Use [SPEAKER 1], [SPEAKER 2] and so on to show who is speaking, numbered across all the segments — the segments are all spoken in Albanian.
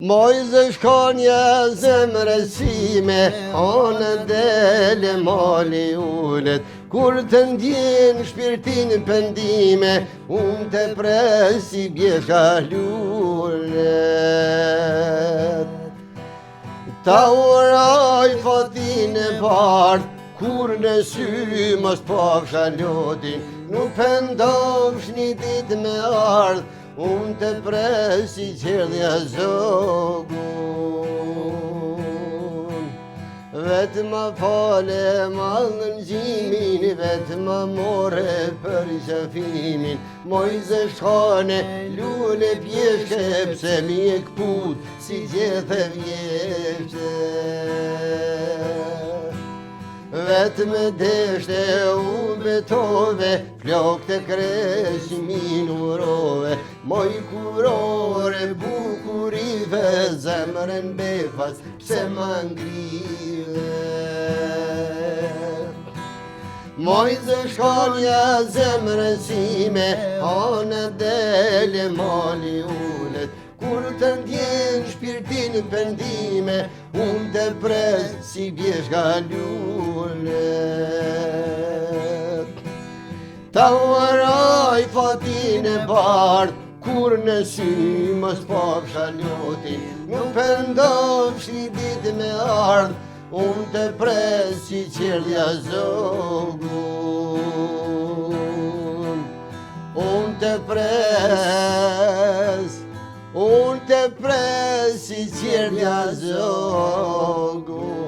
[SPEAKER 1] Mojzë shkonja zemrësime, anë dele mali ullet, kur të ndjen shpirtin pendime, unë të presi bjesha lullet. Ta uraj fatin e bardh, kur në sy mos pafsha lotin, nuk pëndovsh një dit me ardh, unë të presi qerdhja zogun. Vetë ma fale malën gjimin, vetë ma more për qafimin, Mojzë shkone lule pjeshe, pse mi e këput si gjethe vjeshte. Vetë me deshte u betove, flok të kreshmin urove, moj kurore bukurive, zemrën befas pse ma ngrive. Mojzë shkonja zemrësime, anë dele mali ullet, kur të ndjen shpirtin pendime, unë të pres si bjeshka lullet. Ta uaraj fatin e bardh, kur në sy mos pafsha lotin, nuk pëndovsh një dit me ardh, unë të pres si qerdhja zogun. Unë të pres si qerdhja zogun.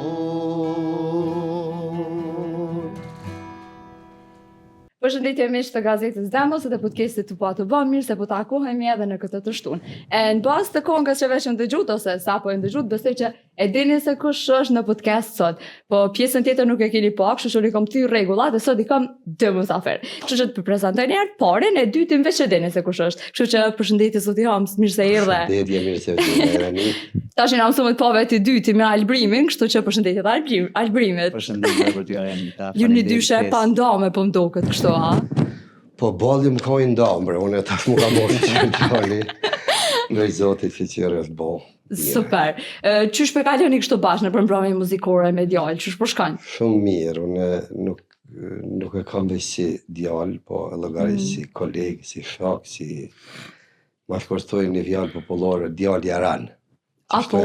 [SPEAKER 2] Përshëndetje miq të gazetës Demos dhe podcastit të të bën mirë se po takohemi edhe në këtë të shtunë. Në bazë të këngës që veç dëgjut ose sapo e dëgjut, besoj që e dini se kush është në podcast sot. Po pjesën tjetër nuk e keni pa, kështu që i kam ty rregullat dhe sot i kam dy musafer. Kështu që të prezantoj një herë parën, e dytin veç e dini se kush është. Kështu që përshëndetje zoti Hams, mirë se erdhe.
[SPEAKER 1] Përshëndetje, mirë se erdhe.
[SPEAKER 2] Tash na mësuam të pave të dyti me Albrimin, kështu që përshëndetje të Albrimit.
[SPEAKER 3] Përshëndetje për ty Arenita.
[SPEAKER 2] Ju një dyshe pa ndame po mdoket kështu, ha?
[SPEAKER 1] Po balli më ka i ndambre, unë tash mu ka mos që në qali, në zotit që qërë është bo.
[SPEAKER 2] Super. Qysh për kaloni kështu bashkë në përmbrëmje muzikore me djalë, qysh për shkojnë?
[SPEAKER 1] Shumë mirë, unë nuk e kam veç si djalë, po e llogarit si kolegë, si shok, si ma shportojmë një fjallë popullore, djalë jaran.
[SPEAKER 2] Apo?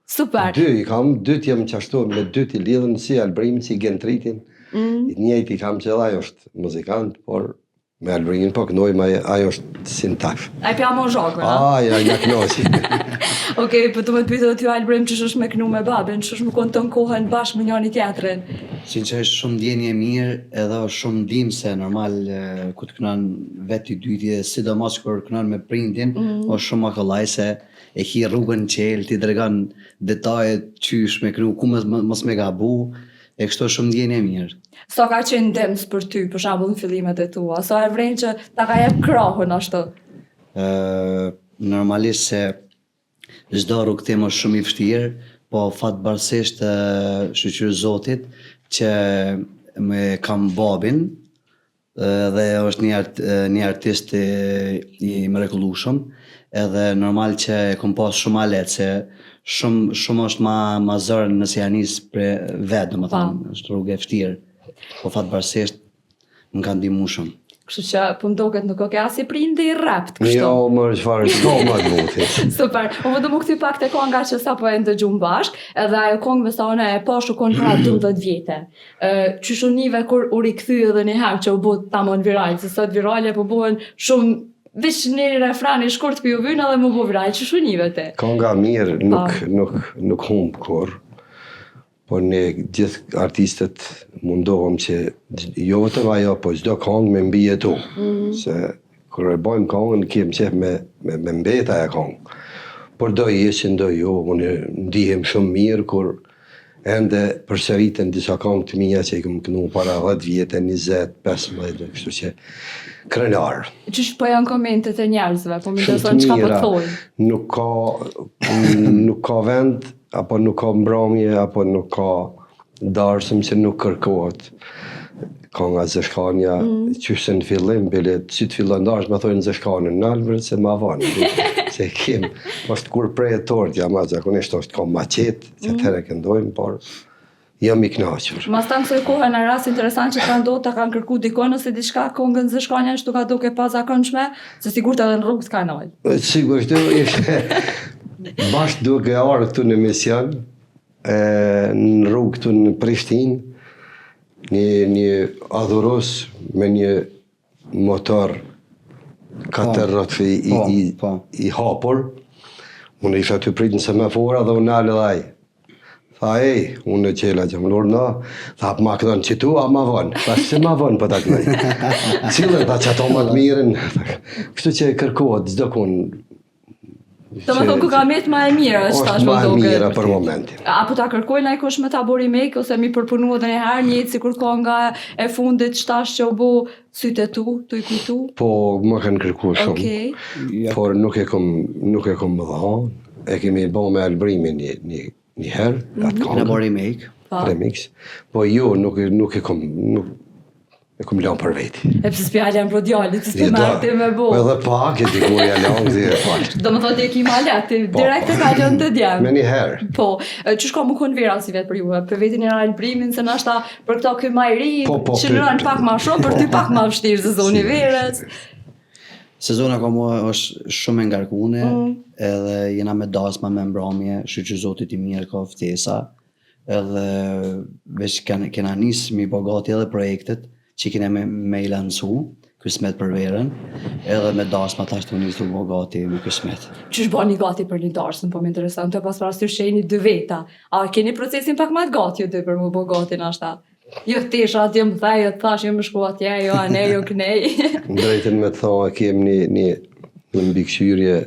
[SPEAKER 2] Super.
[SPEAKER 1] Dy i kam, dy t'jem qashtu, me dy t'i lidhën si Albrimin, si Gentritin. Njëjti i kam që edhe ajo është muzikant, por me Albrimin po kënoj, ma ajo është sintash.
[SPEAKER 2] A i pja më zhokën, a?
[SPEAKER 1] Ja knoqi.
[SPEAKER 2] Okej, për të më të pytë dhe ty Albrim që është me kënu me babin, që është më konë të në kohën bashkë me njëni tjetrin.
[SPEAKER 3] Sinqerisht shumë ndjenje mirë, edhe shumë ndim se normal ku të kënan vetë i dyti, sidomos kur kënan me prindin, është shumë akollaj se e hi rrugën qelë, ti dregan detajet qysh me kënu, ku mos me gabu, e kështu shumë ndjenje mirë.
[SPEAKER 2] Sa ka qenë ndems për ty, për shembull në fillimet e tua? Sa e vren që ta ka jep krahun ashtu?
[SPEAKER 3] Normalisht se çdo rrugtim është shumë i vështirë, po fatbarësisht shqyr Zotit që me kam babin dhe është një artist i mrekullueshëm, edhe normal që kom pas shumë alet se shumë është ma zërë nëse janë nisë për vetë, domethënë, është rrugë e vështirë, po fatbarësisht më kanë ndihmuar shumë.
[SPEAKER 2] Kështu që po mdoket nuk o ke as i prindi i rapt, kështu.
[SPEAKER 1] Jo, më çfarë s'ka më të mutit.
[SPEAKER 2] Super. Unë do më kthej pak te kënga që sapo e ndëgjum bashk, edhe ajo këngë me sa unë e pa shukon pra 12 vjetë. Qyshunive kur u rikthye edhe një herë që u bë tamam viral, se sot virale po bëhen shumë veç një refran i shkurt për ju vynë edhe më bu viral, qyshunive te.
[SPEAKER 1] Kënga mirë nuk humb kur. Po ne gjithë artistët mundohem që jo vetëm ajo, po çdo këngë me mbijetu. Se kur e bëjmë këngën, kem qef me mbet ajo këngë. Por do ishin, do jo, unë ndihem shumë mirë kur ende përsëritën disa këngë të mia që i kam kënu para 10 vjetë, 20, 15, kështu që krenar.
[SPEAKER 2] Qysh po janë komentet e njerëzve, po më ndërson çka po thonë?
[SPEAKER 1] Nuk ka vend, apo nuk ka mbrëmje, apo nuk ka darsëm që nuk kërkohet. Ka nga zëshkanja, qyshë në fillim, bile që të fillon darsë, me thojnë zëshkanën në alvërë, se ma vanë. Se kim, është kur prej e tortja, ma zakonisht është ka maqet, që të herë këndojmë, por jam i knaqër.
[SPEAKER 2] Mas ta mësoj kohën në rast interesant që kanë do të kanë kërku dikon ose diçka kongën zëshkanja shtu ka duke pa zakonshme, se sigurt edhe në rrugë s'ka nojë.
[SPEAKER 1] Sigurisht, ishte bashkë duke arë këtu në mision, në rrugë këtu në Prishtinë, një adhuros me një motor 4 rrotëfi i hapur. Unë isha të prit në semafora dhe unë alë dhaj. Tha, unë e qela që më lorë, tha, ma këtën që tu, a ma vonë. Tha, se ma vonë për ta kënej. Cilën, tha, që ato më të miren. Kështu që kërkohet, zdo kun.
[SPEAKER 2] Të më thonë ku ka met ma e mira, që ta
[SPEAKER 1] është ma e
[SPEAKER 2] shpëndoke.
[SPEAKER 1] mira për momentin.
[SPEAKER 2] Apo ta kërkojnë ai kush me ta bo remake, ose mi përpunu edhe një herë njëtë si kur ka nga e fundit shtash që u bo sytë e tu i kujtu.
[SPEAKER 1] Po, më kanë kërku shumë.
[SPEAKER 2] Okej.
[SPEAKER 1] Por nuk e kom më dhanë. E kemi bo me Albrimin një herë, atë
[SPEAKER 3] Në
[SPEAKER 1] kongë.
[SPEAKER 3] bo remake.
[SPEAKER 1] Remix. Po jo, nuk e kom lanë për veti.
[SPEAKER 2] E pëse s'pjallë janë pro djallit, që s'pe merte me bo.
[SPEAKER 1] Edhe pak, e dikur ja lanë dhe e falë.
[SPEAKER 2] Do më thotë e ki malet, direkt e ka lënë të djemë.
[SPEAKER 1] Me një herë.
[SPEAKER 2] Po, që shko më konë vera si vetë për juve, për vetin e Albrimin, se nashta për këto këj ma i ri, që nërën pak ma shumë, për ty pak ma vështirë se zoni verës.
[SPEAKER 3] Sezona ka mua është shumë e ngarkune, edhe jena me dasma me mbrëmje, që zotit i mirë ka ftesa, edhe veç kena nisë mi bogati edhe projektet, që kena me i lancu, kësmet për verën, edhe me dasma tash të nisë të bogati me kësmet.
[SPEAKER 2] Qysh bani gati për një darsën, po më interesant, të pas parasysh që jeni 2 veta. A keni procesin pak ma të gati ju 2 për më bo gati nashta? Jo tesha atje më thaj, jo të thash, jo më shku atje, jo ane, jo kënej.
[SPEAKER 1] Drejtën me të thonë, kem një mbikëqyrje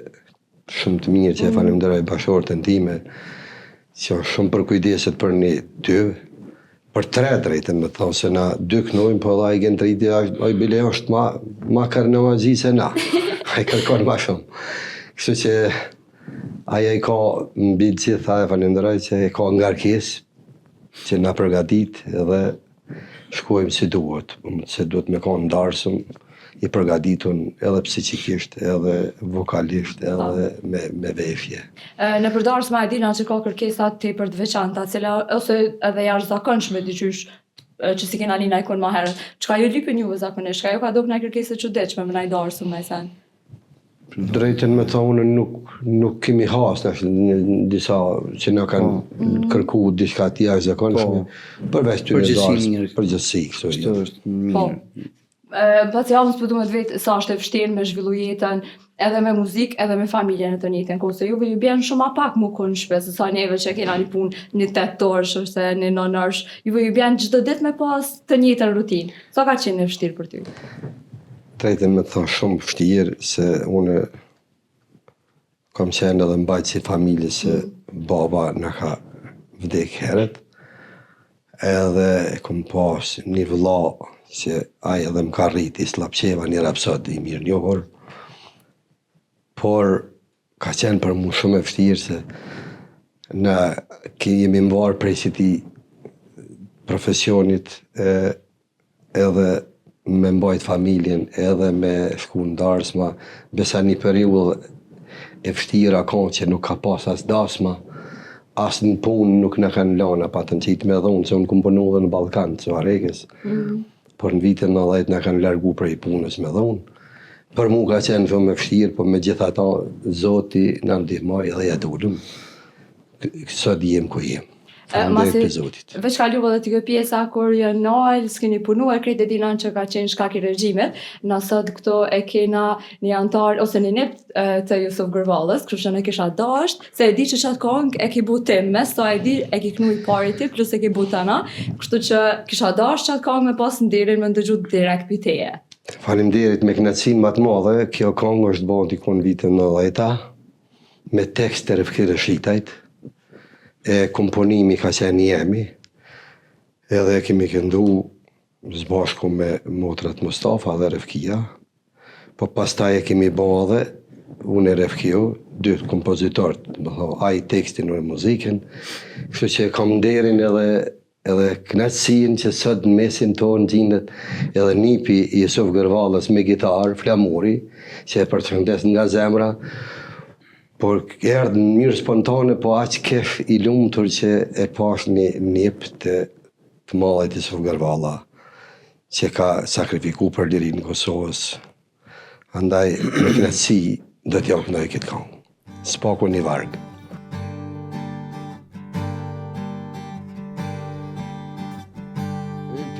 [SPEAKER 1] shumë të mirë që e falenderoj bashkëshortën time, që është shumë për kujdeset për një 2, për 3 drejtën me të thonë, se na 2 knojmë, po dhe a i gen të rriti, a i bile është ma karnavazi se na, a i kërkon ma shumë. Kështu që aja i ka mbi të gjitha e falenderoj që e ka ngarkes, që na përgatit edhe shkojmë si duhet, se duhet me ka ndarsëm, i përgatitun edhe psikikisht, edhe vokalisht, edhe me veshje.
[SPEAKER 2] Në përdarës ma e dina që ka kërkesat të për të veçanta, ose edhe jashtë zakonshme diqysh që si kena një najkon ma herët. Qka ju lipin juve zakonisht? Qka ju ka do për në kërkesat që deqme më najdarësëm me sen?
[SPEAKER 1] Drejtën me thonë nuk kemi has në disa që në kanë kërku diçka tja e zakonshme, përveç të në darës, përgjithsi, kështu
[SPEAKER 3] Kështu është mirë.
[SPEAKER 2] Pas javës për du me të vetë sa është e vështirë me zhvillu jetën edhe me muzikë edhe me familjen e të njëjtën kohë, se juve ju bjen shumë a pak mu konë shpe, se sa neve që kena një punë një 8 orësh ose një 9 orësh, juve ju bjen çdo ditë me pas të njëjtën rutinë. Sa ka qenë e vështirë për ty?
[SPEAKER 1] Drejtën me thonë shumë vështirë, se unë kam qenë edhe mbajtë si familje se baba në ka vdek heret, edhe e kom pas një vëlla që ai edhe më ka rriti Slapqeva, një rapsod i mirë njohur, por ka qenë për mu shumë e vështirë se në jemi mbarë prej si ti profesionit edhe me mbajt familjen, edhe me shku në darsma, besa një periudhë e vështira kanë që nuk ka pas as dasma, as në punë nuk në kanë lana, pa të në qitë me dhonë, se unë kumë punu dhe në Balkan, të Suarekës, por në vitën 90 në kanë largu prej punës me dhonë. Për mu ka qenë shumë e vështirë, por me gjitha ta Zoti në ndihmoj edhe ja dolëm. Sot jem ku jem.
[SPEAKER 2] Masi, veç ka lupa dhe të kjo pjesa kur jë nalë, s'keni punu e krejt e dinan që ka qenë shkak i regjimet, nësot këto e kena një antar ose një nip të Jusuf Gërvalës, kështu që në kisha dasht, se e di që qatë kong e ki bu tim, mes to e di e ki knu i pari ti, plus e ki bu të na, kështu që kisha dasht qatë kong me pas ndirin me ndëgju direkt piteje.
[SPEAKER 1] Faleminderit me knatësinë më të madhe, kjo kong është bërë dikun vitën 90-ta, me tekst të Refki Reshitajt, e komponimi ka qenë jemi, edhe kemi këndu zbashku me motrat Mustafa dhe Refkia, po pastaj e kemi bërë edhe unë e Refkio, 2 kompozitorët, ai tekstin dhe muzikën, kështu që kam nderin edhe edhe knatësin që sot në mesin tonë gjindet edhe nipi i Jusuf Gërvallës me gitarë, Flamuri, që e përshëndes nga zemra, por erdhë në mënyrë spontane, po aq kef i lumtur që e pash një nip të mallit Jusuf Gërvalla, që ka sakrifiku për lirinë në Kosovës. Andaj, me knatësi, do t'ja këndoj këtë këngë. S'paku një vargë.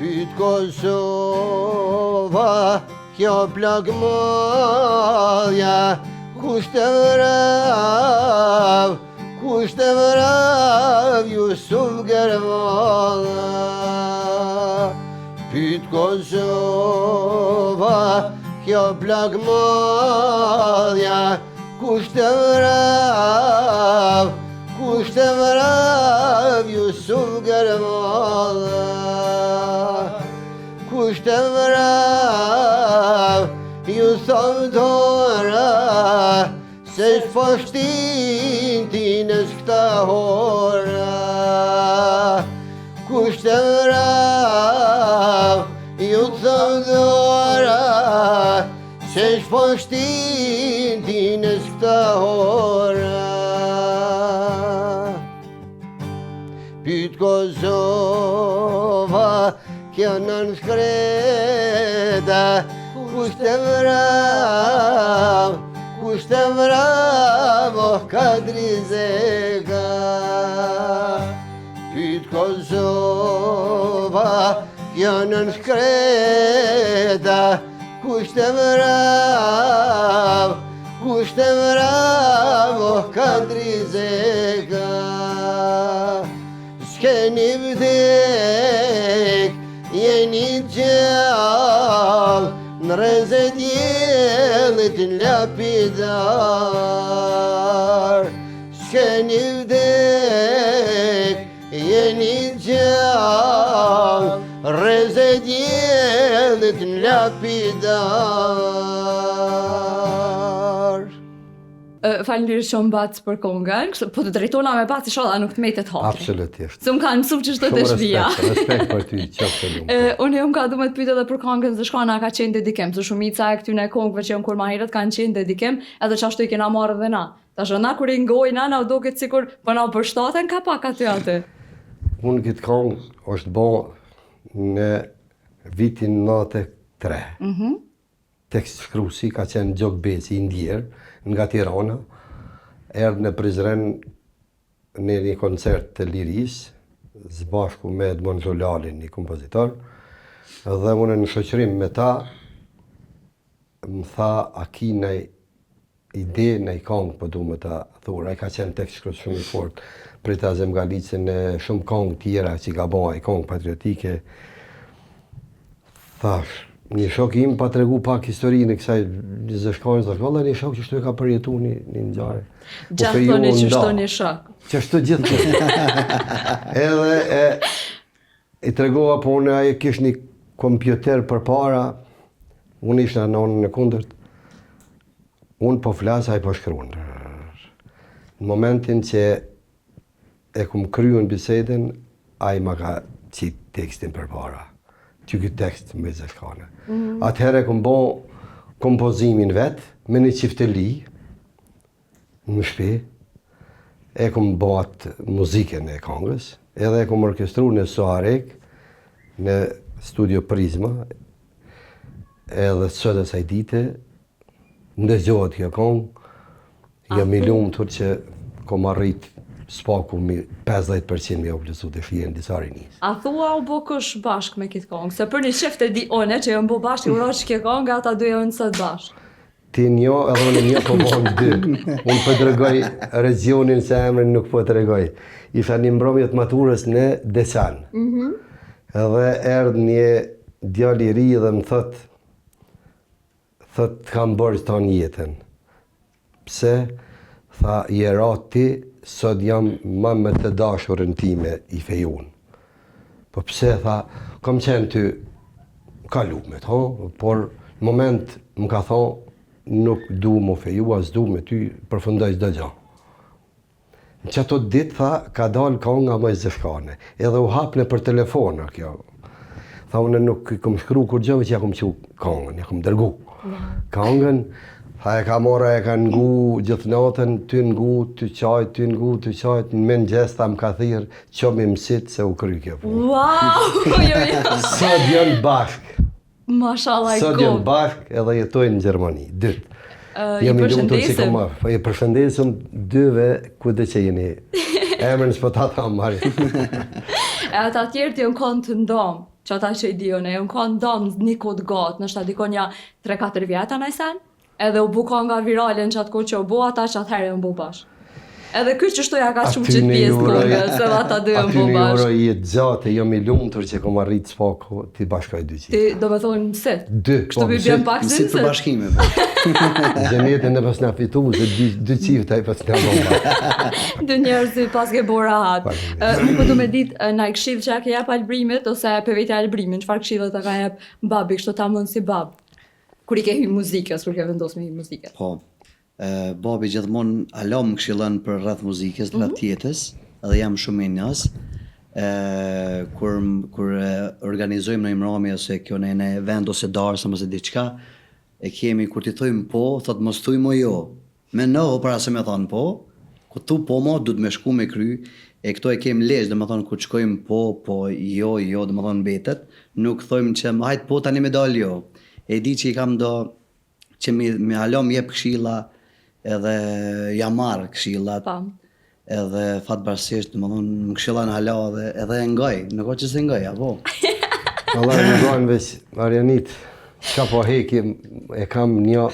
[SPEAKER 4] Pyt Kosova, kjo plak madhja, kusht e vrav, Jusuf Gërvalla. Pyt Kosova, kjo plak madhja, kusht e vrav, Jusuf Gërvalla. Kusht e vrav, ju thavdora, se shpashtin ti në shkta hora. Kusht e vrav, ju thavdora, se shpashtin ti në shkta hora. Pyt Kosova, kjo në shkreta, kusht e vrav, oh Kadri Zeka. Pyt Kosova, kjo në shkreta, kusht e vrav, oh Kadri Zeka. S'keni vdek, jeni gjall, në reze djelit në lapidar. S'keni vdek, jeni gjall, reze djelit në lapidar.
[SPEAKER 2] Faleminderit shumë Bac për kongën, po të drejtona me Bac inshallah nuk të metet hapri.
[SPEAKER 1] Absolutisht.
[SPEAKER 2] Se më kanë mësuar ç'është të shpia.
[SPEAKER 1] Respekt për ty, qoftë lumë.
[SPEAKER 2] Unë jam ka duhet të pyet edhe për kongën se shkona ka qenë dedikim, se shumica e këtyre kongëve që janë kur më herët kanë qenë dedikim, edhe çashtu i kena marrë edhe na. Tash na kur i ngojna na u duket sikur po na përshtaten ka pak aty.
[SPEAKER 1] Unë këtë këngë është bo në vitin 93. Tekst shkruesi ka qenë Gjok Beci i Ndjer, nga Tirana, erdhë në Prizren në një koncert të liris, zbashku me Edmond Zholalin, një kompozitor, dhe unë në shoqërim me ta, më tha, a ki në ide në i kongë për du më ta thurë, a i ka qenë tekst shkrues shumë i fort, për ta Zemgalicën e shumë kongë tjera që ka bo, i kongë patriotike, thash, një shok im pa tregu pak historinë e kësaj zëshkonës, valla një shok që shtu e ka përjetu një ngjarje.
[SPEAKER 2] Gjatë thoni që shtu një shok.
[SPEAKER 1] Që shtu gjithë. Edhe i tregova, po unë aje kish një kompjuter për para, unë ishte në anën e kundërt, unë po flasë, aje po shkruan. Në momentin që e kum kryu në bisedin, aje ma ka qitë tekstin për para. Që këtë tekst me zeshkane. Atëherë këm bo kompozimin vetë, me një qifteli, në shpi, e këm bo atë muzikën e kongës, edhe e këm orkestru në Soarek, në studio Prizma, edhe sot e saj dite, ndëgjohet kjo kongë, jam i lumë tërë që kom arrit spaku 50% me oblizu të shien disa rinis.
[SPEAKER 2] A thua u bo kush bashk me këtë kongë? Se për një shifte di one që jam bo bashk, i ura që kjo kongë, ata du janë sot bashk.
[SPEAKER 1] Ti njo, edhe unë njo po bonë dy. Unë po të regoj regionin se emrin nuk po të regoj. Isha një mbromjet maturës në Deçan. Edhe erdhë një djali i ri dhe më thot kam bërë të një jetën. Pse? Tha, jera ti, sot jam ma me të dashurën time i fejun. Po pse, tha, kam qenë ty kalumet, por në moment më ka thonë, nuk du më feju, as du me ty përfundoj çdo gjë. Në që ato ditë, tha, ka dalë kënga më e zëshkane. Edhe u hapne për telefona kjo. Tha, unë nuk kom shkru kur gjëve që ja kom që këngën, ja kom dërgu. Këngën, tha, e ka mora, e ka ngu gjithë natën, ty ngu, ty qajt, ty ngu, ty qajt, në men gjesta më ka thirë, që mi mësit se u kry kjo punë.
[SPEAKER 2] Wow!
[SPEAKER 1] Sot janë bashkë.
[SPEAKER 2] Mashallah i
[SPEAKER 1] Sot
[SPEAKER 2] kom.
[SPEAKER 1] janë bashkë edhe jetojnë në Gjermani, dytë.
[SPEAKER 2] I përshëndesim.
[SPEAKER 1] I përshëndesim dyve kudo që jeni. Emrin s'po ta tham marrë.
[SPEAKER 2] E ata tjerë të janë kanë të ndomë, që ata që i dion, e janë kanë ndomë një kod gatë, nështë ta dikon ja 3-4 vjeta në sen, edhe u bu nga virale në qatë kohë që u bu, ata që atëherë janë bu bashkë. Edhe ky që shtoja ka shumë që të pjesë kongës, se ata dy janë bu
[SPEAKER 1] Aty në
[SPEAKER 2] bashkë.
[SPEAKER 1] euro i gjatë, jam i lumtur që kom arrit s'pako ti bashkaj dy qitë.
[SPEAKER 2] Ti do me thonë mësit.
[SPEAKER 1] Dy,
[SPEAKER 2] Kështu bi bjen pak
[SPEAKER 3] Mësit për
[SPEAKER 2] mësit.
[SPEAKER 3] bashkime. Po.
[SPEAKER 1] Gjenetin e pas nga fitu, se dy qifta i pas nga bomba.
[SPEAKER 2] Dë njerëz si pas ke bora hatë. Po du me ditë, na i këshill që a ke jep albrimit, ose për vetja albrimin, çfarë këshillet ta ka jep babi, kështu ta mund si bab. Kur i ke hy muzikës, kur ke vendos me hy muzikës.
[SPEAKER 3] Po. Babi gjithmonë alo më këshillon për rreth muzikës, rreth jetës, edhe jam shumë i njohës. Kur organizojmë në imrami ose kjo në një event ose darsëm ose diçka, e kemi kur ti thojmë po, thot mos thuj mo jo. Me no para se me thonë po, ku tu po mo du të me shku me kry, e këto e kemi lesh, dhe me thonë kur shkojmë po, jo, dhe me thonë betet, nuk thojmë që hajt po tani me dal jo. E di që i kam do që me alo më jep këshilla, edhe jam marrë këshillat,
[SPEAKER 2] Pam.
[SPEAKER 3] edhe fatbarësisht, më thonë, më këshillan hala edhe e ngoj, nuk o që se ngoj, apo?
[SPEAKER 1] Allah e më gojnë veç, Marianit, ka po heki, e kam një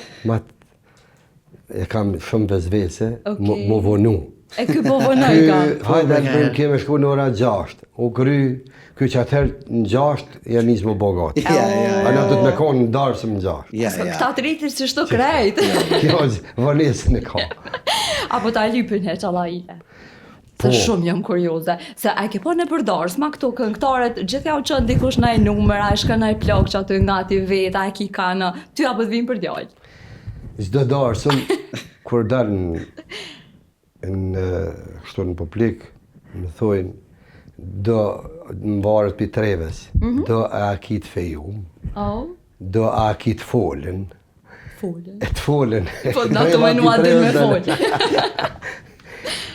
[SPEAKER 1] e kam shumë vezvese, më vonu.
[SPEAKER 2] E ky po vonoj ka.
[SPEAKER 1] Hajde albrim keme shku në ora 6, u kry, ky që atëherë në 6, ja nisë më bogat. Ana do të me konë në darsëm në 6.
[SPEAKER 2] Këta të rritir që shto krejt.
[SPEAKER 1] Kjo vonesën e ka.
[SPEAKER 2] Apo ta lypin he qalla ile.
[SPEAKER 1] Po.
[SPEAKER 2] Se shumë jam kurioze. Se a ke po në përdars, ma këtu këngëtarët, gjithja u qënë dikush na i numër, a shka na i plok që aty nga ti veta, a ki kana, ty apo të vinë për djallë.
[SPEAKER 1] Çdo darsëm, kur dalë në kështu në publik, më thojnë, do më varet për treves, do a ki të fejum,
[SPEAKER 2] Oh,
[SPEAKER 1] do a ki të folën,
[SPEAKER 2] folën.
[SPEAKER 1] e të folën.
[SPEAKER 2] Po na të menua dy me folë.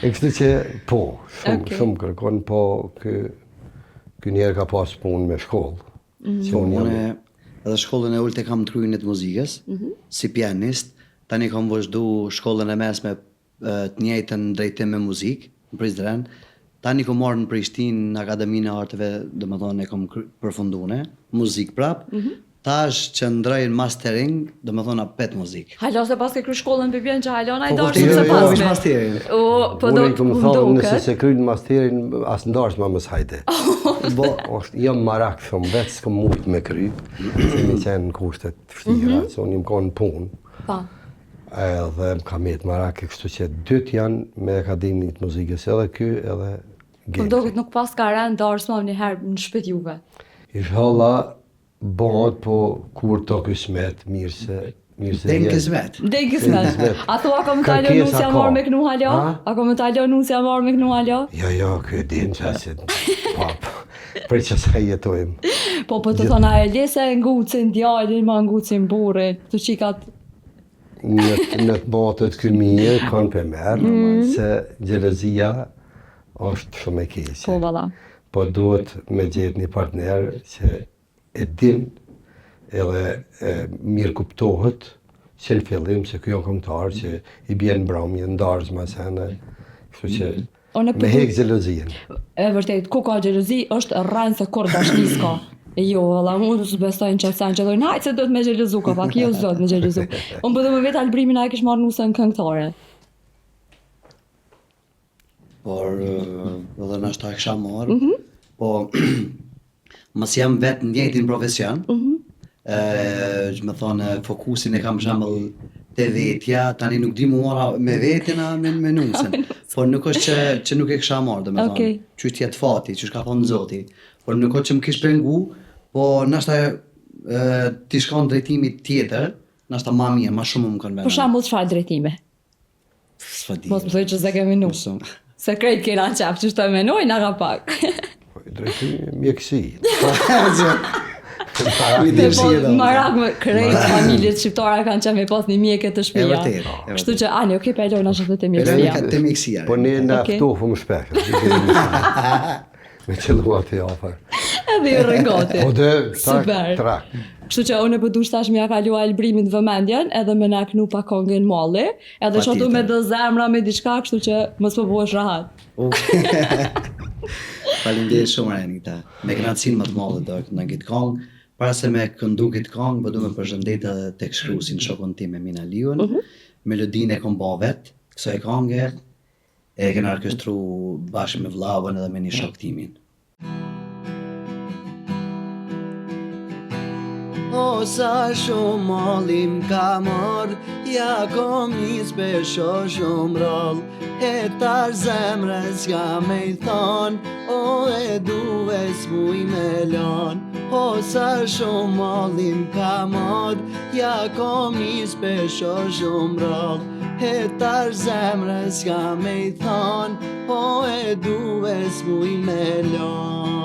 [SPEAKER 1] E kështu që po,
[SPEAKER 2] Okay.
[SPEAKER 1] shumë kërkon, po ky njerë ka pas punë me shkollë. Që unë jam
[SPEAKER 3] Unë edhe shkollën e ulët e kam trujnë të muzikës, si pianist, tani kam vazhdu shkollën e mesme të njëjtën drejtim me muzikë, në Prizren. Tani kom marrë në Prishtinë në Akademinë e Arteve, dhe më thonë e kom përfundune, muzikë prap. Tash që ndrojnë mastering, dhe më thonë apet muzikë.
[SPEAKER 2] Halo se pas ke kry shkollën për bjen që halon a i
[SPEAKER 3] Po,
[SPEAKER 2] darë shumë se
[SPEAKER 1] jo,
[SPEAKER 2] pas
[SPEAKER 3] vish
[SPEAKER 2] me.
[SPEAKER 3] masterin.
[SPEAKER 2] O, po do
[SPEAKER 1] unë i
[SPEAKER 2] të
[SPEAKER 1] këmë thonë, nëse
[SPEAKER 2] nduket.
[SPEAKER 1] se krynë masterin, as ndarës ma mësë hajte. Bo, jam marak shumë, vetë s'kom mujtë me kry, se mi qenë në kushtet të fështira, se unë im konë punë.
[SPEAKER 2] Pa.
[SPEAKER 1] Edhe më ka metë marak, kështu që dytë janë me Akademinë të muzikës, edhe ky, edhe
[SPEAKER 2] Po do këtë nuk pas ka rënë darës ma një herë në shpet juve.
[SPEAKER 1] Inshallah, bëhet, po kur të kësmet, mirë se
[SPEAKER 3] Den kismet.
[SPEAKER 2] Dej kismet. A thua ka më talon
[SPEAKER 1] Kërkesa
[SPEAKER 2] nusja
[SPEAKER 1] ka.
[SPEAKER 2] marrë me knu halo?
[SPEAKER 1] A?
[SPEAKER 2] A ka më talon nusja marrë me knu halo?
[SPEAKER 1] Jo, kjo e din që asit, pap, për që sa jetojmë.
[SPEAKER 2] Po të thona e lese ngucin djallin, ma ngucin burin, të qikat.
[SPEAKER 1] Në të botët këmije, kanë për merë, se gjelëzia është shumë e keqe.
[SPEAKER 2] Po valla.
[SPEAKER 1] Po duhet me gjetë një partner që e din edhe mirë kuptohet që në fillim se kjo këngëtar që i bjen brami, ndarës ma sene, kështu që me hek gjelëzien.
[SPEAKER 2] E vërtet, ku ka gjelozi është rrënë se kur dashnis ka. E jo, valla, unë të bestojnë që sen që dojnë, hajtë se do të me gjelëzu ka pak, jo zdo të me gjelëzu. Unë përdo me vetë albrimin a e kish marrë nusën këngëtare.
[SPEAKER 3] Por edhe në ashtu e kësha marrë, po mos jam vetë në njëjtin profesion, që me thonë fokusin e kam shambull te vetja, tani nuk di mu marra me vetin a me nusën, por nuk është që nuk e kësha marrë, dhe me thonë,
[SPEAKER 2] Okej.
[SPEAKER 3] që është jetë fati, që shka thonë zoti, por nuk është që më kish pengu, po nashta ti shkon drejtimit tjetër, nashta ma mirë, ma shumë më kanë
[SPEAKER 2] Për
[SPEAKER 3] vena.
[SPEAKER 2] shambull çfarë drejtime?
[SPEAKER 3] S'fa di.
[SPEAKER 2] Mos më thoj që se kemi nu.
[SPEAKER 3] Mësëm.
[SPEAKER 2] Se krejt kena qaf që shto menoj, nga ka pak.
[SPEAKER 1] Drejtimi mjekësi.
[SPEAKER 2] Marak me krejt familjet shqiptare kanë qenë me pas një mjeke të
[SPEAKER 3] E
[SPEAKER 2] shtëpia.
[SPEAKER 3] vërtet.
[SPEAKER 2] Kështu që ani, okay, pa lona që të mjekësia.
[SPEAKER 3] Te mjekësia.
[SPEAKER 1] Po ne na
[SPEAKER 2] Okej.
[SPEAKER 1] ftofëm shpesh. Me qëlluat e afër.
[SPEAKER 2] Edhe i rregoti.
[SPEAKER 1] Po dhe
[SPEAKER 2] Super.
[SPEAKER 1] trak.
[SPEAKER 2] Kështu që unë po dush tash më ja kalua Albrimin vëmendjen, edhe më na knu pa kongën molli, edhe shotu me do zemra me diçka, kështu që mos po bëhesh rahat.
[SPEAKER 3] Faleminderit shumë Renita. Me kënaqësinë më të madhe do të na ngit kong. Para se me këndu këtë kong, po du me përshëndet edhe tek shkruesin shokun tim Emina Liun. Melodinë e kom ba vet, kësaj konge e kena orkestru bashkë me vllavën edhe me një shok timin. O sa shumë mallim ka marrë, ja kom një spesho shumë rallë, e tar zemrës ja me i thonë, o e duhes mu i me lanë. O sa shumë mallim ka marrë, ja kom një spesho shumë rallë, e tar zemrës ja me i thonë, o e duhes mu i me lanë.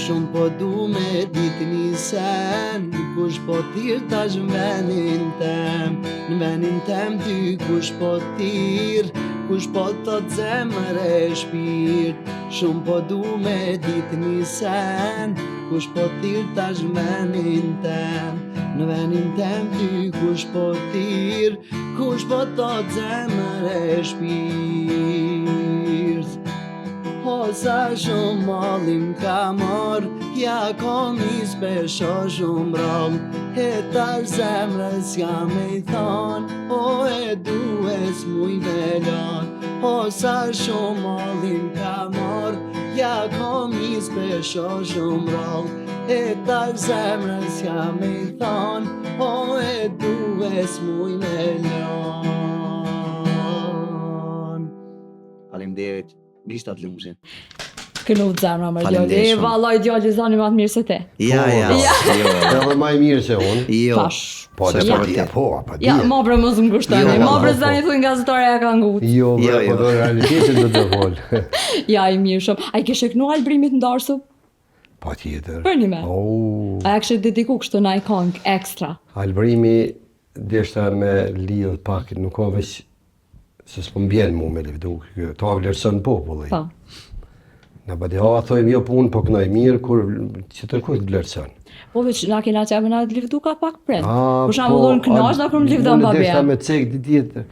[SPEAKER 3] Shumë po du me ditë një sen, kush po tir tash në venin tem ty kush po tir, kush po thot zemër e shpirt. Shumë po du me ditë një sen, kush po tir tash në venin tem ty kush po tir, kush po thot zemër e shpirt. O sa shumë mallim ka marrë, ja kom i spesho shumë rallë, e tar zemrës ja me i thonë, o e duhes mu i me lanë. O sa shumë mallim ka marrë, ja kom i spesho shumë rallë, e tar zemrës ja me i thonë, o e duhes mu i me lanë. Faleminderit. Gishta të lumshin.
[SPEAKER 2] Kënu të zemra më
[SPEAKER 3] Faleminderit
[SPEAKER 2] djali.
[SPEAKER 3] shumë.
[SPEAKER 2] Vallaj djali zani më atë mirë se te.
[SPEAKER 3] Ja.
[SPEAKER 1] Edhe më i mirë se unë.
[SPEAKER 3] Jo.
[SPEAKER 2] Tash.
[SPEAKER 1] Po
[SPEAKER 3] Se
[SPEAKER 1] dhe
[SPEAKER 3] është
[SPEAKER 1] pa
[SPEAKER 3] vërtet.
[SPEAKER 1] po, pa
[SPEAKER 2] Ja,
[SPEAKER 1] di.
[SPEAKER 2] ma bre mos më gushtoni.
[SPEAKER 1] Jo,
[SPEAKER 2] Ma bre
[SPEAKER 1] po.
[SPEAKER 2] zani thuj gazetarja ka ngut.
[SPEAKER 1] Jo,
[SPEAKER 3] Jo,
[SPEAKER 1] bre,
[SPEAKER 3] jo.
[SPEAKER 1] po do realitetin do të fol.
[SPEAKER 2] Ja, i mirë shumë. A i kishe kënu Albrimit ndarsu?
[SPEAKER 1] Pa tjetër.
[SPEAKER 2] Për një me.
[SPEAKER 1] Oh,
[SPEAKER 2] A e kështë dediku kështu na i kong ekstra?
[SPEAKER 1] Albrimi deshta me lidh pak, nuk ka veç se s'po mbjen mu me livdu. Ta vlerëson populli.
[SPEAKER 2] Po.
[SPEAKER 1] Në bëdi ha, thojmë jo punë, po kënoj mirë, kur që të kur të vlerëson.
[SPEAKER 2] Po veç na kena qepë na të livdu ka pak pret.
[SPEAKER 1] Ah,
[SPEAKER 2] Për shembull unë kënaq na kërëm livdan
[SPEAKER 1] unë
[SPEAKER 2] babea.
[SPEAKER 1] deshta me cek di tjetër.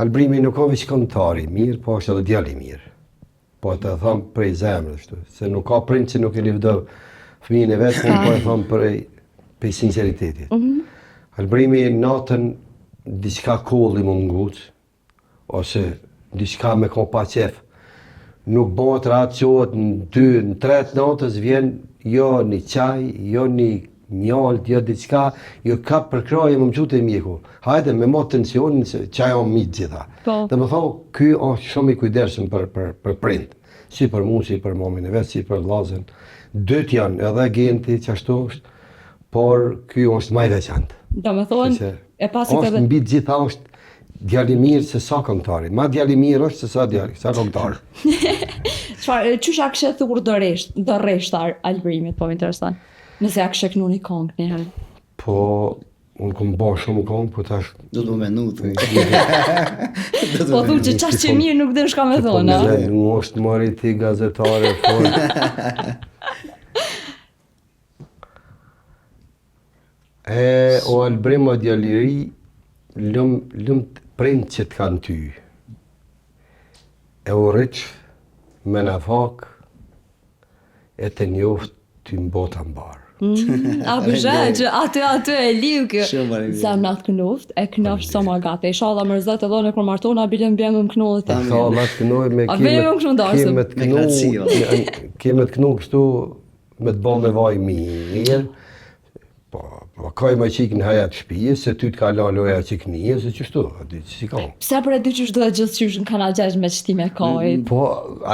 [SPEAKER 1] Albrimi nuk ka veç këngëtari mirë, po është edhe djali mirë. Po të thëmë prej zemrës, shtu. Se nuk ka prind që nuk e livdo fëmijën e vetë, unë po e thëmë prej sinceritetit. Albrimi natën diçka kolli më nguç, ose diçka me ka pa qef. Nuk bëhet rahat qohet në 2, në 3 natës vjen jo një qaj, jo një mjalt, jo diçka, jo ka përkraje më mqut e mjeku. Hajde me mo tensionin se qaj o mitë gjitha.
[SPEAKER 2] Po.
[SPEAKER 1] Dhe më thonë, ky është shumë i kujdesshëm për prind. Si për mu, si për momin e vetë, si për vllazën. Dyt janë edhe genti që ashtu është, por ky është më i veçantë.
[SPEAKER 2] Do me thonë,
[SPEAKER 1] Se
[SPEAKER 2] e pasit
[SPEAKER 1] është
[SPEAKER 2] edhe...
[SPEAKER 1] mbi të gjitha është djali mirë se sa këngëtari. Ma djali mirë është se sa këngëtar.
[SPEAKER 2] Qysha kështë thurë do reshtar Albrimit, po më intereson. Nëse ja kështë kënu një kong një herë.
[SPEAKER 1] Po, unë kom bo shumë këngë, po tash...
[SPEAKER 3] Do të më menu të
[SPEAKER 2] Po thu që qash që mirë nuk dhe shka me
[SPEAKER 1] Po
[SPEAKER 2] thonë, a?
[SPEAKER 1] nuk është mori ti gazetare, po... O Albrim o djaliri, lëm të prind që të kanë ty. E u rëq, me në fak, e të njoft ty mbota mbarë.
[SPEAKER 2] A përshë që aty e liu kë
[SPEAKER 3] Shumë faleminderit.
[SPEAKER 2] zemnat kënuft, e kënafsh sa ma gate. Isha mërzet edhe në kur martona, bilem bjem më kënu dhe te.
[SPEAKER 1] Sa Allah të kënoj me
[SPEAKER 2] A veri më kështu ndarësëm?
[SPEAKER 3] Me knatësi,
[SPEAKER 1] keme të kënu kështu me të bo me vaj mirë. Po, O kaj ma qik në hajat shpije, se ty t'ka la loja qik nije, se qështu, aty që si ka.
[SPEAKER 2] Pse për e dy qysh do të gjithë qysh në Kanal 6 me qëtime kajt?
[SPEAKER 1] Po,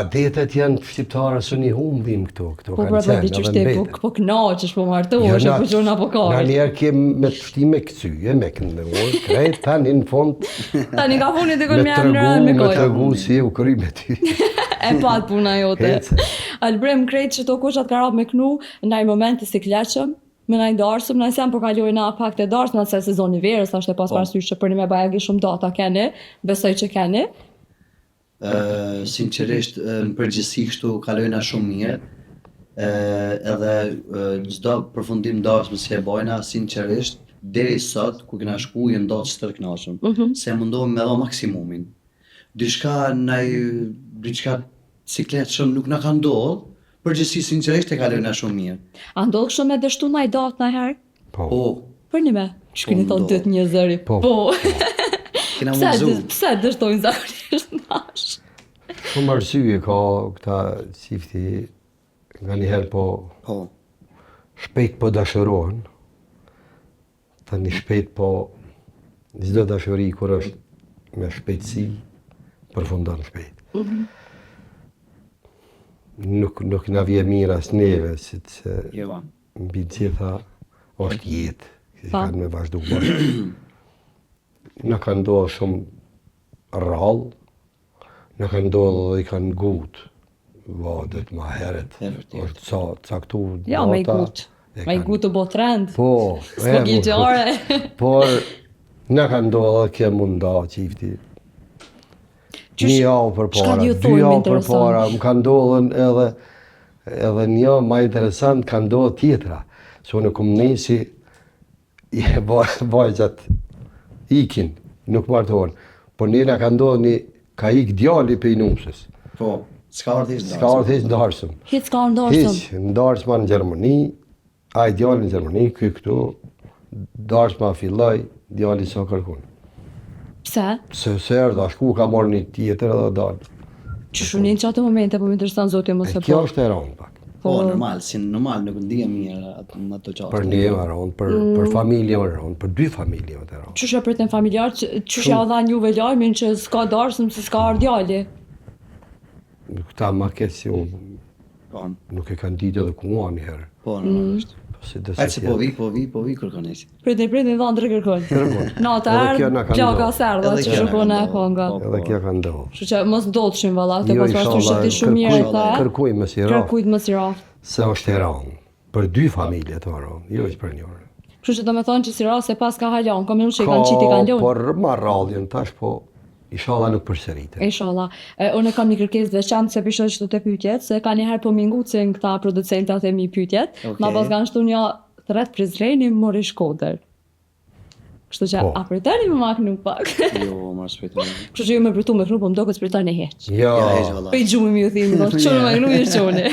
[SPEAKER 1] adetet janë shqiptare së një humbim këto
[SPEAKER 2] Po
[SPEAKER 1] kanë
[SPEAKER 2] për
[SPEAKER 1] qenë,
[SPEAKER 2] dy qysh
[SPEAKER 1] edhe
[SPEAKER 2] te
[SPEAKER 1] mbeten.
[SPEAKER 2] po knaqesh, po martu,
[SPEAKER 1] Jo,
[SPEAKER 2] është
[SPEAKER 1] na-
[SPEAKER 2] po gjona po
[SPEAKER 1] Na
[SPEAKER 2] kajt.
[SPEAKER 1] njerë ke me të shti me këcyje, me këndëror, krejt tani në fond
[SPEAKER 2] Tani ka funit e
[SPEAKER 1] me
[SPEAKER 2] kënë me emrën me
[SPEAKER 1] me
[SPEAKER 2] kajt.
[SPEAKER 1] tregu si u kry me ty.
[SPEAKER 2] E pat puna jote.
[SPEAKER 1] Ece.
[SPEAKER 2] Albrem krejt që to kushat ka rap me knu, ndaj momenti si kleqëm, me naj darsëm, naj sem po kalojna pak të darsëm, nëse sezoni verës, ashtë e pas parasysh që për një me bajagi shumë data keni, besoj që keni.
[SPEAKER 3] Sinqerisht në përgjithësi kështu kalojna shumë mirë. Edhe çdo përfundim darsëm si e bojna sinqerisht deri sot ku kena shku jemi do të stërknaqëm. Se mundohem me dha maksimumin. Diçka siklet shumë nuk na ka ndodhur. Përgjithësi sinqerisht e kalojna shumë mirë.
[SPEAKER 2] A ndodhë shumë me dështu naj datë në herë?
[SPEAKER 1] Po,
[SPEAKER 3] Po,
[SPEAKER 2] Për një me, që keni thonë
[SPEAKER 3] ndodh.
[SPEAKER 2] 8 një zëri.
[SPEAKER 1] Po.
[SPEAKER 3] kena
[SPEAKER 2] Pse
[SPEAKER 3] mundzu.
[SPEAKER 2] pse dështojnë zakonisht nash?
[SPEAKER 1] shumë arsye ka këta qifti nga njëherë po
[SPEAKER 3] Po.
[SPEAKER 1] shpejt po dashurohen, tani shpejt po çdo dashuri kur është me shpejtësi përfundon shpejt. Nuk na vje mirë as neve, si që
[SPEAKER 3] Jo.
[SPEAKER 1] mbi gjitha është jetë, që
[SPEAKER 2] Pa.
[SPEAKER 1] kanë me vazhdu bërë. Në kanë ndodhë shumë rrallë, në kanë ndodhë dhe i kanë gutë, vadet ma heret,
[SPEAKER 3] E vërtet.
[SPEAKER 1] është caktu
[SPEAKER 2] Ja, me i
[SPEAKER 1] data,
[SPEAKER 2] gut.
[SPEAKER 1] e
[SPEAKER 2] Me i
[SPEAKER 1] kanë-
[SPEAKER 2] gut të bo trend.
[SPEAKER 1] Po,
[SPEAKER 2] S'po gjare.
[SPEAKER 1] por në kanë ndodhë dhe kjo munda qifti. Një javë për
[SPEAKER 2] çka
[SPEAKER 1] para,
[SPEAKER 2] ju
[SPEAKER 1] 2
[SPEAKER 2] thojnë
[SPEAKER 1] javë për
[SPEAKER 2] interesant?
[SPEAKER 1] para, më kanë ndodhën edhe një javë ma interesant kanë ndodhë tjetra. Se unë kom nisi, vajzat ikin, nuk martohen. Por një nga ka ndodhë një, ka ik djali për i numësës.
[SPEAKER 3] Po, s'ka ardhish
[SPEAKER 1] Ska orë hiç ndarsëm.
[SPEAKER 2] Hiç ka ndorsëm.
[SPEAKER 1] Hiç, ndarsma në Gjermani, a i djali në Gjermani, ky këtu, ndarsma filloj, djali sa kërkun.
[SPEAKER 2] Pse?
[SPEAKER 1] Se erdha, shku ka marrë një tjetër edhe dalë.
[SPEAKER 2] Që shunin që atë momente, po më interesan zotje mos
[SPEAKER 1] E
[SPEAKER 2] e
[SPEAKER 1] kjo
[SPEAKER 2] po.
[SPEAKER 1] është e rëndë pak.
[SPEAKER 3] Po, normal, si normal nuk ndihem mirë në ato çaste.
[SPEAKER 1] Për një më rëndë, për familje më rëndë, për 2 familje më të rëndë.
[SPEAKER 2] Qysh e priten familjar, qysh ja dha juve lajmin që s'ka darsëm, se s'ka ardh djali.
[SPEAKER 1] Këta ma ketë si unë,
[SPEAKER 3] Po,
[SPEAKER 1] nuk e kanë ditë edhe ku mua një herë.
[SPEAKER 3] po, normalisht.
[SPEAKER 1] Si dhe
[SPEAKER 3] Hajtë se po vi kërkonesi.
[SPEAKER 2] Pritin, dha ndër kërkon. Nata
[SPEAKER 1] Edhe kjo na
[SPEAKER 2] erdh,
[SPEAKER 1] ka
[SPEAKER 2] plaka
[SPEAKER 1] ndodhur.
[SPEAKER 2] serdha,
[SPEAKER 3] Edhe
[SPEAKER 2] që
[SPEAKER 3] kjo na ka
[SPEAKER 2] shkon e
[SPEAKER 3] ndodhur.
[SPEAKER 2] konga.
[SPEAKER 3] Po.
[SPEAKER 1] Edhe kjo ka ndodhë.
[SPEAKER 2] Kështu që mos ndodhshin valla, te
[SPEAKER 1] Jo,
[SPEAKER 2] pas pas
[SPEAKER 1] inshallah,
[SPEAKER 2] ti shumë mirë ta.
[SPEAKER 1] kërkujmë si rafë,
[SPEAKER 2] Kërkujt mos i raf.
[SPEAKER 1] se është e rëndë. Për 2 familje të rëndë, jo që për njërë.
[SPEAKER 2] Kështu që do me thonë që si ras e pas ka halon, ka minutë që i kanë qiti kanë lon.
[SPEAKER 1] Por ma ralljen tash, po inshallah nuk përsëritet.
[SPEAKER 2] Inshallah. Unë kam një kërkesë të veçantë se pishoj çdo të pyetjet, se ka një herë po mingucin këta producentat e mi pyetjet.
[SPEAKER 3] Okej.
[SPEAKER 2] Ma pas kanë shtu një thret Prizreni mori Shkodër. Kështu që
[SPEAKER 1] Po.
[SPEAKER 2] a pritani më mak nuk pak.
[SPEAKER 3] Jo, marrë shpejtë.
[SPEAKER 2] Kështu që ju me pritu me knu, po më do këtë pritani heq.
[SPEAKER 1] Ja,
[SPEAKER 3] Ja, heq valla.
[SPEAKER 2] Po i gjumi ju thimë, do çon me knu i çoni.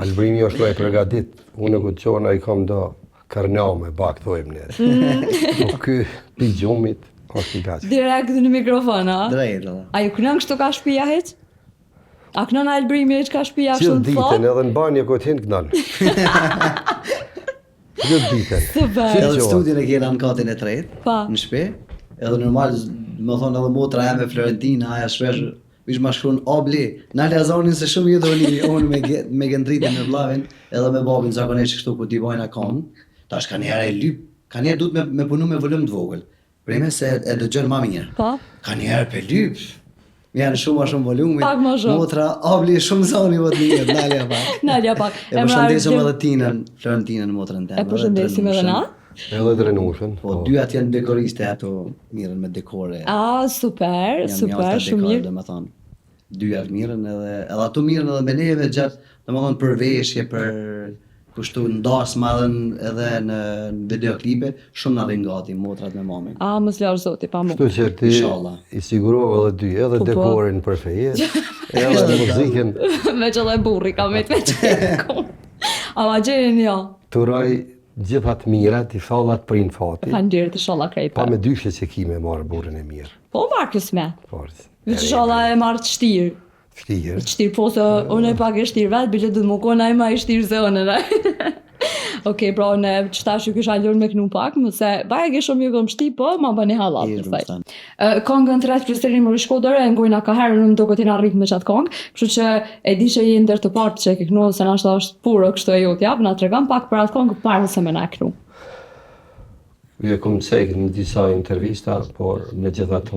[SPEAKER 1] albrimi është e përgatit. Unë e këtë qona i kam do karname, bak thojmë ne. Po ky pi gjumit është i gaqë.
[SPEAKER 2] Direkt në mikrofon, a?
[SPEAKER 3] Drejt, valla.
[SPEAKER 2] A ju kënon kështu ka shtëpia heq? A kënon Albrimi heq ka shtëpia kështu
[SPEAKER 1] Gjithë
[SPEAKER 2] në
[SPEAKER 1] ditën
[SPEAKER 2] thot?
[SPEAKER 1] edhe në banjë këtë hinë këndan. Gjithë ditën.
[SPEAKER 2] Super.
[SPEAKER 1] Si
[SPEAKER 3] Edhe
[SPEAKER 1] gjoa?
[SPEAKER 3] studion e kena në katin e tretë,
[SPEAKER 2] Pa.
[SPEAKER 3] në shtëpi. Edhe normal, më thonë edhe motra e me Florentina, aja shpesh, vish ma shkruan obli, na lazonin se shumë ju doni, unë me gendritin me vllavin, edhe me babin zakonisht kështu ku t'i bojna kong. Tash ka njerë e lyp, ka njerë duhet me punu me volum të vogël. Prime se e dëgjon ma mirë.
[SPEAKER 2] Pa.
[SPEAKER 3] Ka njerë pe lyp. Janë shumë ma shumë volumit.
[SPEAKER 2] Pak ma shumë.
[SPEAKER 3] Motra, obli shumë zoni vot mirë, nalja pak.
[SPEAKER 2] Nalja pak.
[SPEAKER 3] E përshëndesim edhe Tinën, Florentinën, motrën teme.
[SPEAKER 2] E përshëndesim edhe na.
[SPEAKER 1] Edhe drenushën.
[SPEAKER 3] Po, dy atë janë dekoriste ato, mirën me dekore.
[SPEAKER 2] Ah, super,
[SPEAKER 3] Janë
[SPEAKER 2] super,
[SPEAKER 3] mjafta
[SPEAKER 2] shumë
[SPEAKER 3] dekore,
[SPEAKER 2] mirë.
[SPEAKER 3] dhe me thonë. Dy atë mirën edhe ato mirën edhe me neve gjatë, dhe me thonë për veshje, për kushtu ndasma edhe në videoklipe, shumë në rrinë gati, motrat me mamin.
[SPEAKER 2] Ah, mos larë zoti, pa mu.
[SPEAKER 1] Kështu që ti
[SPEAKER 3] Inshallah.
[SPEAKER 1] i sigurove edhe dy, edhe
[SPEAKER 2] Po, po.
[SPEAKER 1] dekorin për feje, edhe muzikën.
[SPEAKER 2] Me që dhe burri ka me të veqeku. A ma gjeni jo.
[SPEAKER 1] Turoj gjithat mirat, i shallat për inë fati.
[SPEAKER 2] Faleminderit inshallah krejt.
[SPEAKER 1] Pa me dyshje që ki me marë burën e mirë.
[SPEAKER 2] Po marrë kësmet.
[SPEAKER 1] Forës.
[SPEAKER 2] Vë që inshallah e marrë të shtirë.
[SPEAKER 1] Shtirë.
[SPEAKER 2] Shtirë po se unë e pak e shtirë vetë, bile du të më kona e ma i shtirë se unë. Okej, pra në qëtash ju kisha lërë me knu pak, mëse baja ke shumë ju gëmë shti, po ma bëni halat të thaj. Kongën të rreth Kristelinë Mori Shkodër, ngojna ka herë në duke t'ina rrit me qatë kongë, kështu që e di që je ndër të partë që e ke knu, se nashta është purë kështu e jot jap, na tregon pak për atë kongë parë se me na knu.
[SPEAKER 1] Je kom cekë në disa intervista, por me gjithatë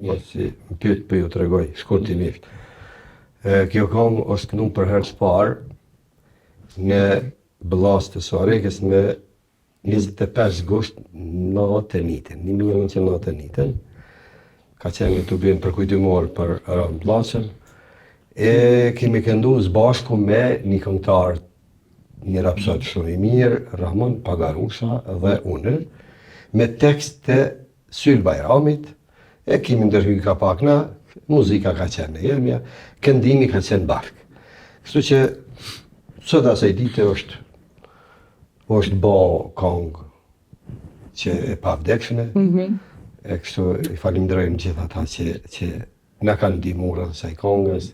[SPEAKER 1] mos si më pyet për ju tregoj shkurtimisht. Kjo kongë është knu për herë të parë në Bllaz të Soarekës në 25 gusht 1991. Ka qenë të bjen për kujdimor për Bllazën. E kemi këndu bashku me një këngëtar, një rapsod shumë i mirë, Rahman Pagarusha dhe unë, me tekst të Syl Bajramit, e kemi ndërhyj ka pak na, muzika ka qenë në jemja, këndimi ka qenë bashkë. Kështu që sot asaj dite është bo kongë që e pavdekshme, e kështu i falimderojmë gjithë ata që na kanë ndihmuar në saj kongës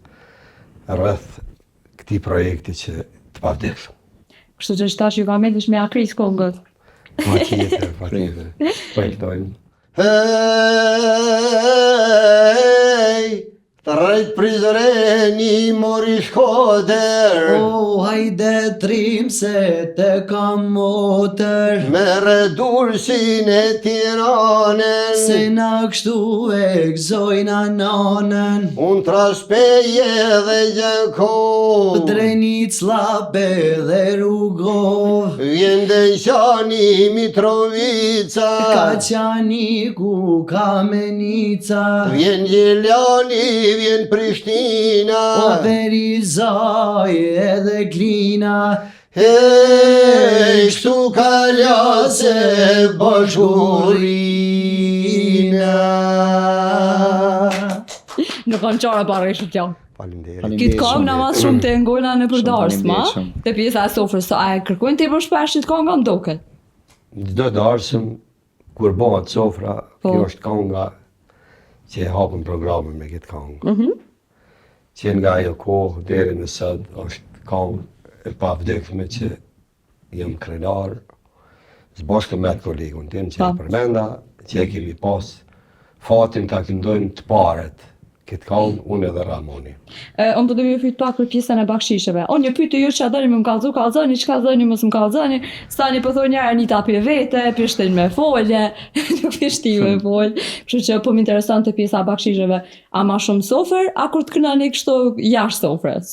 [SPEAKER 1] rreth këtij projekti që të pavdekshëm.
[SPEAKER 2] Kështu që shtash ju ka mendësh me akris kongët.
[SPEAKER 1] Patjetër. Pajtojmë.
[SPEAKER 4] Hej, të rrejt prizreni Mori Shkodër,
[SPEAKER 3] O, hajde trim se te kam motër,
[SPEAKER 4] me redursin e Tiranën,
[SPEAKER 3] se na kështu e gzojna nanën.
[SPEAKER 4] unë traspeje dhe gjëko,
[SPEAKER 3] Drenit slabe dhe rrugov,
[SPEAKER 4] vjen Denqani Mitrovica,
[SPEAKER 3] Kaçani ku Kamenica,
[SPEAKER 4] vjen Gjeljani, vjen Prishtina,
[SPEAKER 3] o Berizaj edhe Klina.
[SPEAKER 4] hej, kështu kalase bashkurina.
[SPEAKER 2] Në kanë qara parë ishë kjo.
[SPEAKER 1] Faleminderit.
[SPEAKER 2] Kitë kongë në mas shumë të ngojna në përdarës ma,
[SPEAKER 3] faleminderit shumë.
[SPEAKER 2] të pjesa e sofrës, a e kërkojnë të i përshpesh që të konga ndoket?
[SPEAKER 1] Çdo darsëm, kur bëhet sofra,
[SPEAKER 2] Po.
[SPEAKER 1] kjo është konga që e hapën programin me këtë kongë. Që nga ajo kohë deri në sot është kongë e pavdekshme që jam krenar, zbashkë me atë kolegun tim që
[SPEAKER 2] Po.
[SPEAKER 1] e përmenda, që e kemi pas fatin ta këndojmë të paret këtë kongë, unë edhe Ramoni.
[SPEAKER 2] Unë do ju fyt pak për pjesën e bakshisheve. Unë ju pyeti ju çfarë doni më kallzoni, çka doni mos më kallzoni. Stani po thonë njëra Anita pi vete, pishtin me folje, nuk pishti me fol. Kështu që po më interesonte pjesa e bakshisheve. A ma shumë sofër, a kur të kënani kështu jashtë sofrës?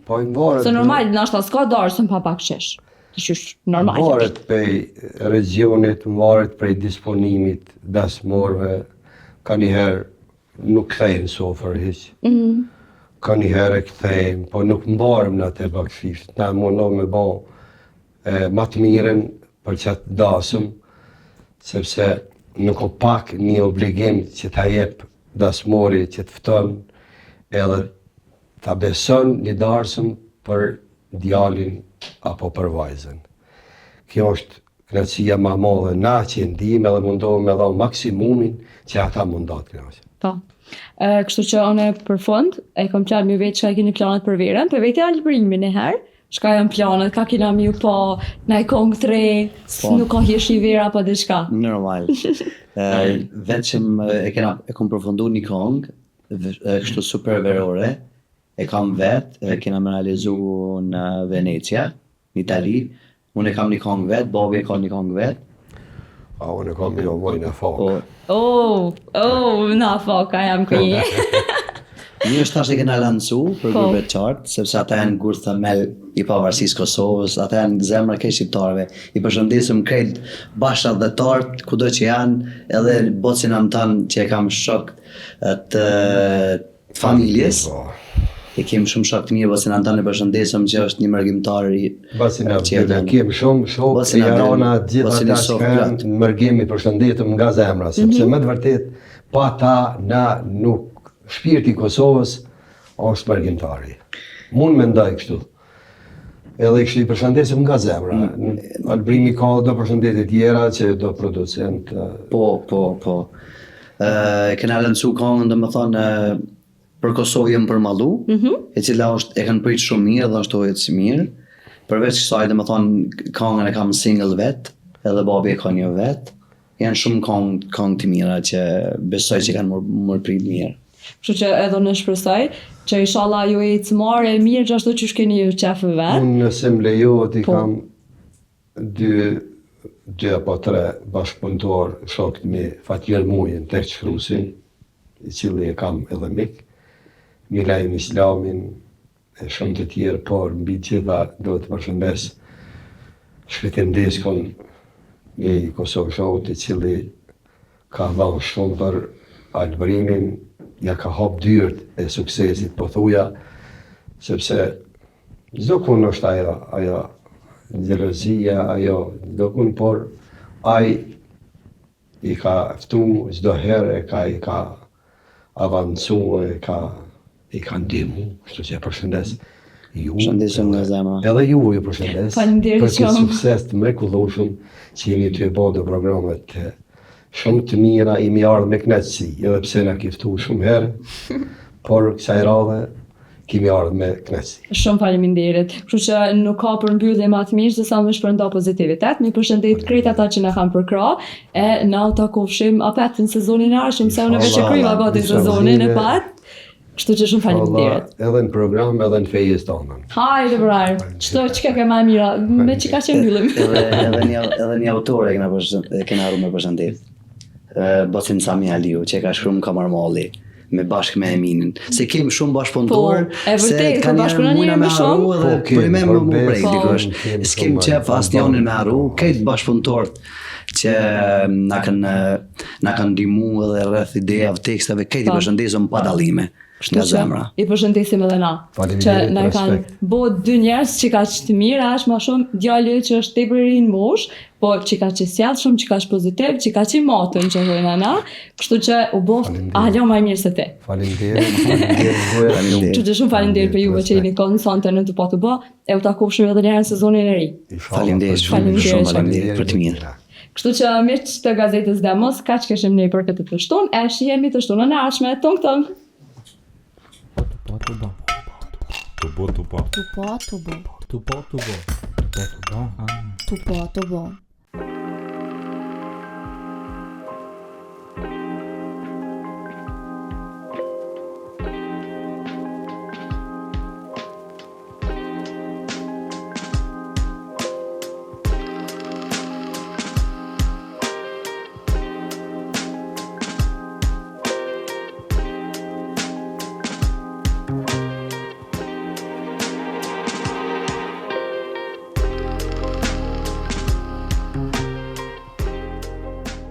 [SPEAKER 1] Po i varet.
[SPEAKER 2] Se normal, nashta s'ka darsën pa bakshish. Qysh normal.
[SPEAKER 1] Varet prej regionit, varet prej disponimit dasmorëve, ka njëherë nuk kthejnë sofër hiq. Ka njëherë e kthejnë, po nuk mbarëm në atë bakshish. Na mundohëm me bo ma të miren për qatë dasëm, sepse nuk o pak një obligim që ta jep dasmori që të fton edhe ta beson një darsëm për djalin apo për vajzën. Kjo është knatësia ma madhe na që ndihmë edhe mundohëm me dhënë maksimumin që ata mundat knaqen.
[SPEAKER 2] Po. Kështu që unë për fund, e kom plan mi vetë që e keni planet për verën, për vetë janë lëbrimin e herë, shka janë planet, ka kina mi ju po, na i kongë të re, nuk ka hish i vera po diçka.
[SPEAKER 3] Normal. Vetëm e kom përfundu një kongë, kështu super verore, e kam vetë, kena me realizu në Venecia, në Itali, unë e kam një kongë vetë, Bobi e ka një kongë vetë.
[SPEAKER 1] A unë e kam jo vojnë e fakë.
[SPEAKER 2] Na foka jam kënje.
[SPEAKER 3] Një është tash e kena lancu për
[SPEAKER 2] Po.
[SPEAKER 3] grupet qartë, sepse ata janë gur themel i pavarësisë Kosovës, ata janë zemra ke shqiptarëve. I përshëndesim krejt bashkët dhe tartë, kudo që janë, edhe bocin tanë që e kam shok të familjes.
[SPEAKER 1] Po.
[SPEAKER 3] E kem shumë shok të mirë, bocin tanë e përshëndesim që është një mërgjimtar i
[SPEAKER 1] Basin e
[SPEAKER 3] që
[SPEAKER 1] vjetë, kem shumë shok
[SPEAKER 3] Basin
[SPEAKER 1] të
[SPEAKER 3] e
[SPEAKER 1] jarana
[SPEAKER 3] vjetë,
[SPEAKER 1] gjithë
[SPEAKER 3] basin e
[SPEAKER 1] ata që
[SPEAKER 3] soft
[SPEAKER 1] kanë
[SPEAKER 3] plot.
[SPEAKER 1] mërgimi përshëndetëm nga zemra, sepse me të vërtet, pa ta na nuk, shpirti i Kosovës është mërgjimtari. Mund me ndaj kështu. Edhe i kështu i përshëndesim nga zemra. Albrimi ka do përshëndetje tjera që do producent.
[SPEAKER 3] Po. Kena lancu kongën dhe më thonë për Kosovë jem përmallu, e cila është e kanë prit shumë mirë dhe është ojët si mirë. Përveç kësaj dhe më thonë, këngën e kam single vet, edhe babi e ka një vet. Janë shumë këngë të mira që besoj që kanë mërë prit mirë.
[SPEAKER 2] Kështu që edhe në shpresoj që inshallah ju e të marrë e mirë gjashtë që shkeni ju qefë vet.
[SPEAKER 1] Unë nëse më lejohet i kam dy apo tre bashkëpunëtor shokët me Fatjer Mujën, tek Shkrusin, i cili e kam edhe mik, Milajin Islamin, e shumë të tjerë, por mbi gjitha do të përshëndes Shkretin Deskon i Kosovë Showt, i cili ka dhënë shumë për albërimin, ja ka hap dyert e suksesit, po thuja, sepse çdo kun është ajo xhelozia, ajo çdo kun, por ai i ka ftu çdo herë, i ka avancu, i ka ndihmu, kështu që e përshëndes ju.
[SPEAKER 3] Përshëndesëm nga zemra.
[SPEAKER 1] Edhe ju përshëndes.
[SPEAKER 2] Faleminderit
[SPEAKER 1] për këtë
[SPEAKER 2] shumë.
[SPEAKER 1] sukses të mrekullueshëm që jeni të bërë do programet shumë të mira, i mi ardhë me knetësi, edhe pse na kiftu shumë herë, por kësaj radhe kemi ardhë me knetësi.
[SPEAKER 2] Shumë faleminderit. Kështu që nuk ka përmbyllje më të mirë se sa më shpërnda pozitivitet. Mi përshëndet krejt ata që na kanë përkrah e na u takofshim apet në sezonin e ardhshëm, se unë veç e kryva gati sezonin e pat. Kështu që shumë faleminderit.
[SPEAKER 1] Edhe në program, edhe në fejës tonë.
[SPEAKER 2] Hajde brar. Çdo çka ke më mira, me çka që mbyllim.
[SPEAKER 3] Edhe një autore e kena arru me përshëndet. Bosin Sami Aliu, që ka shkruar Kamarmalli me bashkë me Eminin. Se kem shumë bashkëpunëtor,
[SPEAKER 2] Po, e vërtet, po bashkëpunoni me shumë.
[SPEAKER 3] Edhe
[SPEAKER 1] Po,
[SPEAKER 3] për me më prek
[SPEAKER 2] Po.
[SPEAKER 3] dikush. S'kem qef asnjënin me harru, këtë bashkëpunëtorët që na kanë ndihmu edhe rreth idejave, tekstave, këtë i përshëndesëm pa dallime. Nga zemra.
[SPEAKER 2] I përshëndesim edhe na.
[SPEAKER 1] Faleminderit,
[SPEAKER 2] Që na kanë
[SPEAKER 1] respekt.
[SPEAKER 2] bo dy njerëz që ka të mirë, është më shumë djalë që është tepër i rin mosh, po që ka që sjellshëm, që ka që pozitiv, që ka që i matën që thojnë ana, kështu që u boft alo më mirë se ti.
[SPEAKER 1] Faleminderit, faleminderit.
[SPEAKER 2] Kështu që shumë faleminderit për juve që jeni konstante në të patë bë, e u takofshim edhe një herë në sezonin e ri.
[SPEAKER 3] Faleminderit,
[SPEAKER 2] Faleminderit,
[SPEAKER 3] shumë faleminderit për të mirë.
[SPEAKER 2] Kështu që miq të gazetës Demos, kaq kishim ne për këtë të shtunë, e shihemi të shtunën e ardhshme. Tung.
[SPEAKER 5] Tupo.